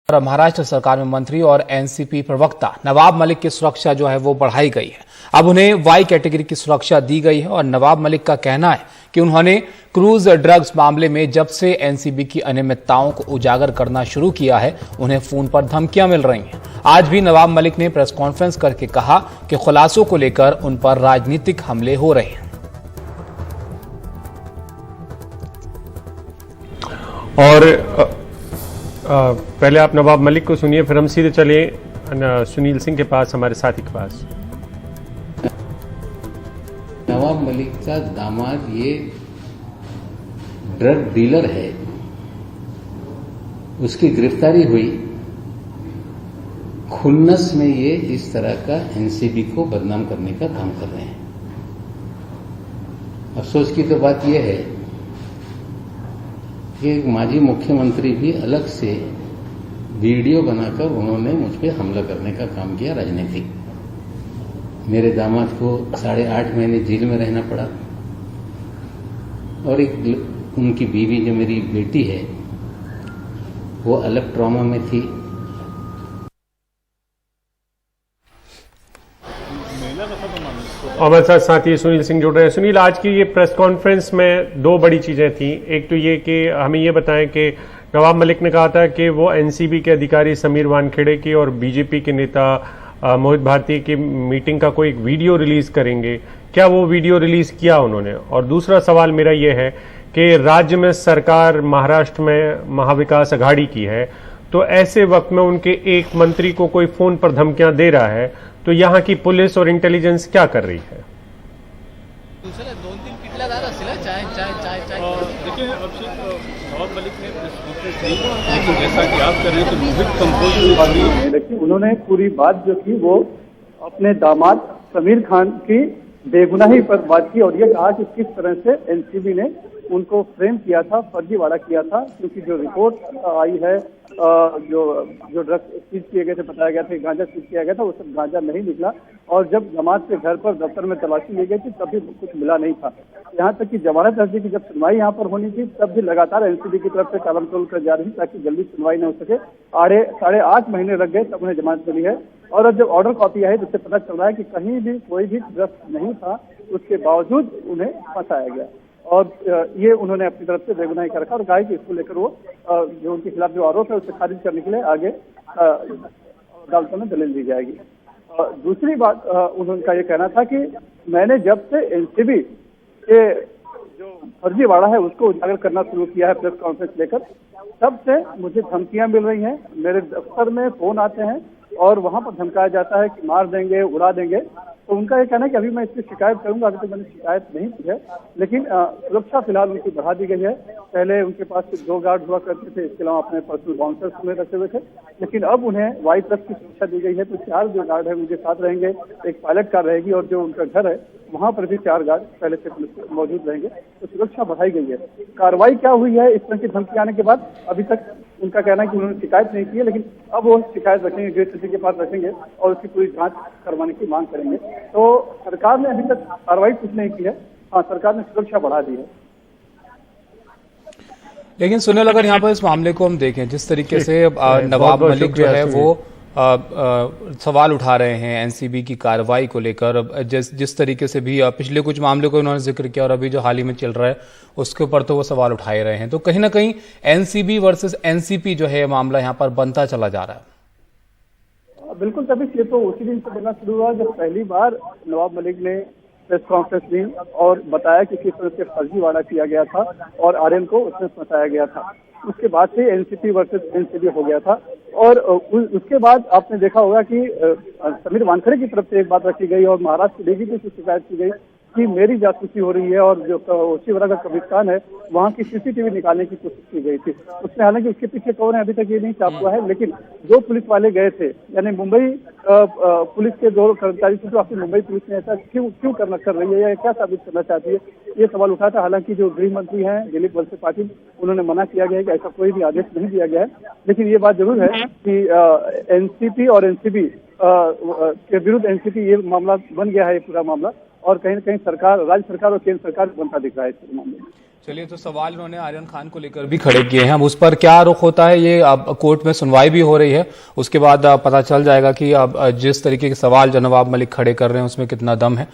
महाराष्ट्र सरकार में मंत्री और एनसीपी प्रवक्ता नवाब मलिक की सुरक्षा जो है वो बढ़ाई गई है। अब उन्हें वाई कैटेगरी की सुरक्षा दी गई है और नवाब मलिक का कहना है कि उन्होंने क्रूज ड्रग्स मामले में जब से एनसीबी की अनियमितताओं को उजागर करना शुरू किया है, उन्हें फोन पर धमकियां मिल रही हैं। आज भी नवाब मलिक ने प्रेस कॉन्फ्रेंस करके कहा कि खुलासों को लेकर उन पर राजनीतिक हमले हो रहे हैं। और पहले आप नवाब मलिक को सुनिए, फिर हम सीधे चले सुनील सिंह के पास, हमारे साथी के पास। नवाब मलिक का दामाद ये ड्रग डीलर है, उसकी गिरफ्तारी हुई। खुन्नस में ये इस तरह का एनसीबी को बदनाम करने का काम कर रहे हैं। अफसोस की तो बात यह है कि एक माजी मुख्यमंत्री भी अलग से वीडियो बनाकर उन्होंने मुझ पर हमला करने का काम किया, राजनीतिक। मेरे दामाद को 8.5 महीने जेल में रहना पड़ा और एक उनकी बीवी जो मेरी बेटी है वो अलग ट्रॉमा में थी। और हमारे साथ साथी सुनील सिंह जुड़ रहे हैं। सुनील, आज की ये प्रेस कॉन्फ्रेंस में दो बड़ी चीजें थी। एक तो ये कि हमें ये बताएं कि नवाब मलिक ने कहा था कि वो एनसीबी के अधिकारी समीर वानखेड़े की और बीजेपी के नेता मोहित भारती की मीटिंग का कोई एक वीडियो रिलीज करेंगे। क्या वो वीडियो रिलीज किया उन्होंने? और दूसरा सवाल मेरा ये है कि राज्य में सरकार महाराष्ट्र में महाविकास अघाड़ी की है, तो ऐसे वक्त में उनके एक मंत्री को कोई फोन पर धमकियां दे रहा है, तो यहाँ की पुलिस और इंटेलिजेंस क्या कर रही है? देखिए, नवाब मलिक ने लेकिन जैसा कि आप कर रहे हैं तो मोहित कंपोज देखिए, उन्होंने पूरी बात जो की वो अपने दामाद समीर खान की बेगुनाही पर बात की और ये कहा कि किस तरह से एनसीबी ने उनको फ्रेम किया था, फर्जीवाड़ा किया था। क्योंकि जो रिपोर्ट आई है, जो ड्रग्स सीज किए गए थे, बताया गया था कि गांजा सीज किया गया था, वो सब गांजा नहीं निकला। और जब जमात के घर पर दफ्तर में तलाशी ली गई थी तब भी कुछ मिला नहीं था। यहाँ तक कि जमानत अर्जी की जब सुनवाई यहाँ पर होनी थी तब भी लगातार एनसीबी की तरफ से टालम टोल कर जा रही ताकि जल्दी सुनवाई न हो सके। 8.5 महीने लग गए तब उन्हें जमानत मिली है। और अब जब ऑर्डर कॉपी आई तो उससे पता चल रहा है कि कहीं भी कोई भी ड्रग्स नहीं था, उसके बावजूद उन्हें फंसाया गया। और ये उन्होंने अपनी तरफ से बेगुनाही कर रखा और कहा कि इसको लेकर वो जो उनके खिलाफ जो आरोप है उसे खारिज करने के लिए आगे अदालतों में दलील दी जाएगी। दूसरी बात, उनका ये कहना था कि मैंने जब से एनसीबी के जो फर्जीवाड़ा है उसको उजागर करना शुरू किया है प्रेस कॉन्फ्रेंस लेकर, तब से मुझे धमकियां मिल रही हैं। मेरे दफ्तर में फोन आते हैं और वहां पर धमकाया जाता है कि मार देंगे, उड़ा देंगे। तो उनका ये कहना है कि अभी मैं इसकी शिकायत करूंगा। अभी तक मैंने शिकायत नहीं की है, लेकिन सुरक्षा फिलहाल उनकी बढ़ा दी गई है। पहले उनके पास 2 गार्ड हुआ करते थे, इसके अलावा अपने पर्सनल बाउंसर्स उन्हें रखे हुए थे, लेकिन अब उन्हें वाई प्लस की सुरक्षा दी गई है। तो 4 जो गार्ड है उनके साथ रहेंगे, एक पायलट कार रहेगी और जो उनका घर है वहां पर भी 4 गार्ड पहले से पुलिस मौजूद रहेंगे। तो सुरक्षा बढ़ाई गई है। कार्रवाई क्या हुई है इस तरह की धमकी आने के बाद, अभी तक उनका कहना है कि उन्होंने शिकायत नहीं की है, लेकिन अब वो शिकायत रखेंगे, गृह सचिव के पास रखेंगे और उसकी पूरी जांच करवाने की मांग करेंगे। तो सरकार ने अभी तक कार्रवाई कुछ नहीं की है। हाँ, सरकार ने सुरक्षा बढ़ा दी है। लेकिन सुनील, अगर यहाँ पर इस मामले को हम देखें, जिस तरीके से नवाब मलिक जो है वो सवाल उठा रहे हैं एनसीबी की कार्रवाई को लेकर, जिस तरीके से भी पिछले कुछ मामले को इन्होंने जिक्र किया और अभी जो हाल ही में चल रहा है उसके ऊपर तो वो सवाल उठाए रहे हैं, तो कहीं ना कहीं एनसीबी वर्सेस एनसीपी जो है मामला यहाँ पर बनता चला जा रहा है। बिल्कुल, तभी ये तो उसी दिन से बनना शुरू हुआ जब पहली बार नवाब मलिक ने प्रेस कॉन्फ्रेंस ली और बताया कि किस तरह से फर्जीवाड़ा किया गया था और आर्यन को उसमें फंसाया गया था। उसके बाद से एनसीपी वर्सेस एनसीबी हो गया था। और उसके बाद आपने देखा होगा कि समीर वानखेड़े की तरफ से एक बात रखी गई और महाराष्ट्र डीजीपी से शिकायत की गई कि मेरी जासूसी हो रही है और जो ओशीवाड़ा का कब्रिस्तान है वहाँ की सीसीटीवी निकालने की कोशिश की गई थी। उसमें हालांकि उसके पीछे कौन है अभी तक ये नहीं साफ हुआ है, लेकिन 2 पुलिस वाले गए थे, यानी मुंबई पुलिस के 2 कर्मचारी थे। तो आपकी मुंबई पुलिस ने ऐसा क्यों कर रही है या क्या साबित करना चाहती है, ये सवाल उठा था। हालांकि जो गृह मंत्री हैं दिलीप वलसे पाटिल, उन्होंने मना किया गया है कि ऐसा कोई भी आदेश नहीं दिया गया है। लेकिन ये बात जरूर है कि एनसीपी और एनसीबी के विरुद्ध एनसीपी ये मामला बन गया है, ये पूरा मामला, और कहीं न कहीं सरकार, राज्य सरकार और केंद्र सरकार बनता दिख रहा है इस मामले में। चलिए, तो सवाल उन्होंने आर्यन खान को लेकर भी खड़े किए हैं। अब उस पर क्या रुख होता है, ये अब कोर्ट में सुनवाई भी हो रही है, उसके बाद पता चल जाएगा कि अब जिस तरीके के सवाल जो नवाब मलिक खड़े कर रहे हैं उसमें कितना दम है।